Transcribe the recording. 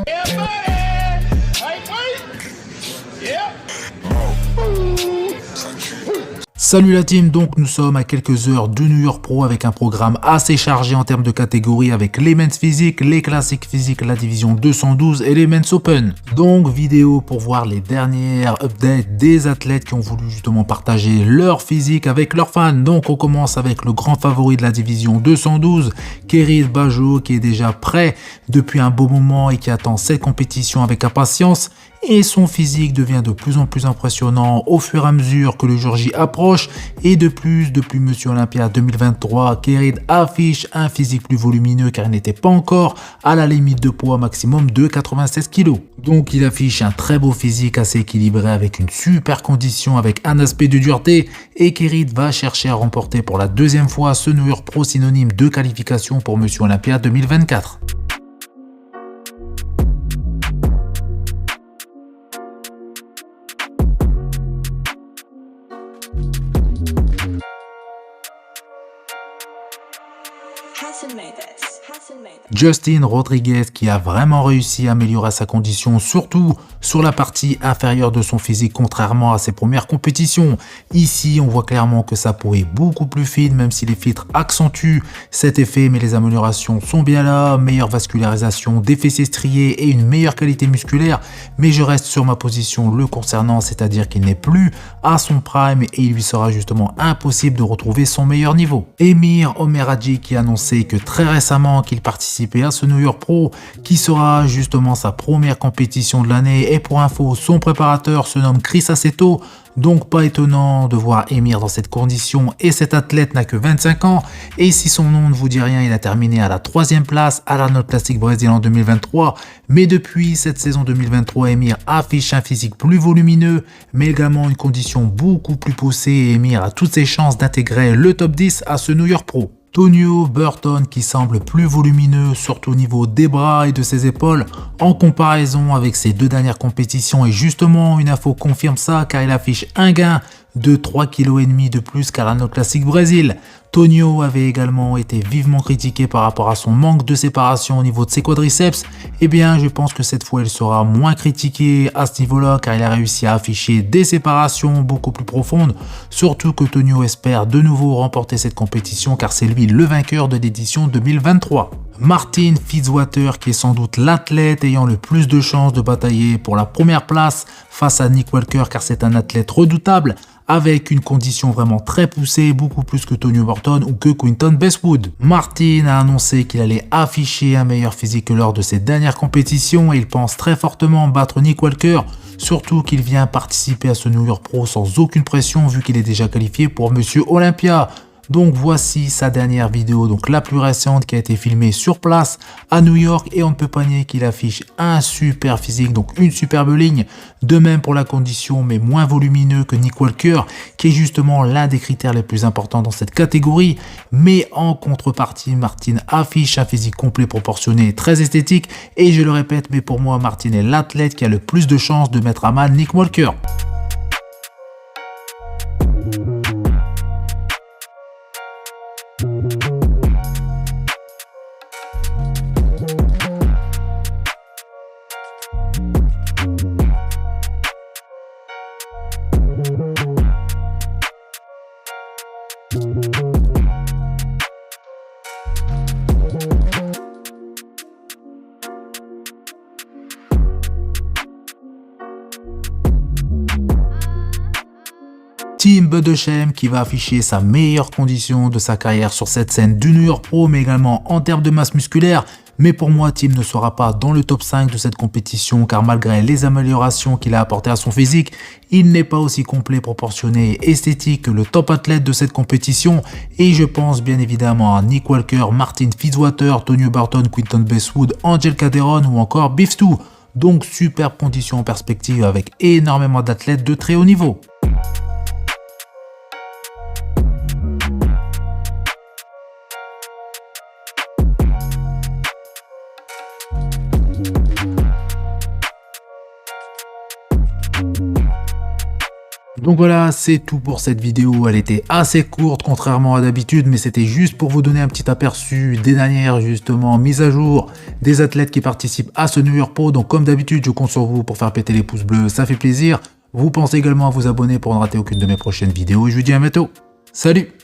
Yeah, buddy. Hey, wait. Yeah. Salut la team, donc nous sommes à quelques heures de New York Pro avec un programme assez chargé en termes de catégories avec les Men's Physique, les Classiques Physique, la division 212 et les Men's Open. Donc vidéo pour voir les dernières updates des athlètes qui ont voulu justement partager leur physique avec leurs fans. Donc on commence avec le grand favori de la division 212, Kerid Bajo, qui est déjà prêt depuis un beau moment et qui attend cette compétition avec impatience. Et son physique devient de plus en plus impressionnant au fur et à mesure que le jour J approche. Et de plus, depuis Monsieur Olympia 2023, Kerid affiche un physique plus volumineux car il n'était pas encore à la limite de poids maximum de 96 kg. Donc il affiche un très beau physique assez équilibré avec une super condition avec un aspect de dureté. Et Kerid va chercher à remporter pour la deuxième fois ce New York Pro synonyme de qualification pour Monsieur Olympia 2024. Justin Rodriguez qui a vraiment réussi à améliorer sa condition, surtout sur la partie inférieure de son physique contrairement à ses premières compétitions. Ici on voit clairement que sa peau est beaucoup plus fine même si les filtres accentuent cet effet, mais les améliorations sont bien là, meilleure vascularisation, des fessiers striés et une meilleure qualité musculaire. Mais je reste sur ma position le concernant, c'est-à-dire qu'il n'est plus à son prime et il lui sera justement impossible de retrouver son meilleur niveau. Emir Omeradji qui a annoncé que très récemment qu'il participait à ce New York Pro qui sera justement sa première compétition de l'année, et pour info son préparateur se nomme Chris Aceto. Donc pas étonnant de voir Emir dans cette condition, et cet athlète n'a que 25 ans et si son nom ne vous dit rien, il a terminé à la 3e place à l'Arnold Classic Brésil en 2023. Mais depuis cette saison 2023, Emir affiche un physique plus volumineux mais également une condition beaucoup plus poussée, et Emir a toutes ses chances d'intégrer le top 10 à ce New York Pro. Tonio Burton qui semble plus volumineux surtout au niveau des bras et de ses épaules en comparaison avec ses deux dernières compétitions, et justement une info confirme ça car il affiche un gain de 3,5 kg de plus qu'à l'Arnold Classic Brésil. Tonio avait également été vivement critiqué par rapport à son manque de séparation au niveau de ses quadriceps. Eh bien je pense que cette fois il sera moins critiqué à ce niveau-là car il a réussi à afficher des séparations beaucoup plus profondes. Surtout que Tonio espère de nouveau remporter cette compétition car c'est lui le vainqueur de l'édition 2023. Martin Fitzwater qui est sans doute l'athlète ayant le plus de chances de batailler pour la première place face à Nick Walker car c'est un athlète redoutable avec une condition vraiment très poussée, beaucoup plus que Tonio Burton ou que Quinton Bestwood. Martin a annoncé qu'il allait afficher un meilleur physique que lors de ses dernières compétitions et il pense très fortement battre Nick Walker, surtout qu'il vient participer à ce New York Pro sans aucune pression vu qu'il est déjà qualifié pour Monsieur Olympia. Donc voici sa dernière vidéo, donc la plus récente qui a été filmée sur place à New York, et on ne peut pas nier qu'il affiche un super physique, donc une superbe ligne. De même pour la condition, mais moins volumineux que Nick Walker qui est justement l'un des critères les plus importants dans cette catégorie. Mais en contrepartie, Martin affiche un physique complet, proportionné, très esthétique, et je le répète, mais pour moi Martin est l'athlète qui a le plus de chances de mettre à mal Nick Walker. Tim Budesheim qui va afficher sa meilleure condition de sa carrière sur cette scène du New York Pro, mais également en termes de masse musculaire. Mais pour moi, Tim ne sera pas dans le top 5 de cette compétition car malgré les améliorations qu'il a apportées à son physique, il n'est pas aussi complet, proportionné et esthétique que le top athlète de cette compétition. Et je pense bien évidemment à Nick Walker, Martin Fitzwater, Tonio Burton, Quinton Bestwood, Angel Calderon ou encore Beef Stew. Donc superbe condition en perspective avec énormément d'athlètes de très haut niveau. Donc voilà, c'est tout pour cette vidéo. Elle était assez courte contrairement à d'habitude, mais c'était juste pour vous donner un petit aperçu des dernières justement mises à jour des athlètes qui participent à ce New York Pro. Donc comme d'habitude, je compte sur vous pour faire péter les pouces bleus, ça fait plaisir. Vous pensez également à vous abonner pour ne rater aucune de mes prochaines vidéos et je vous dis à bientôt. Salut!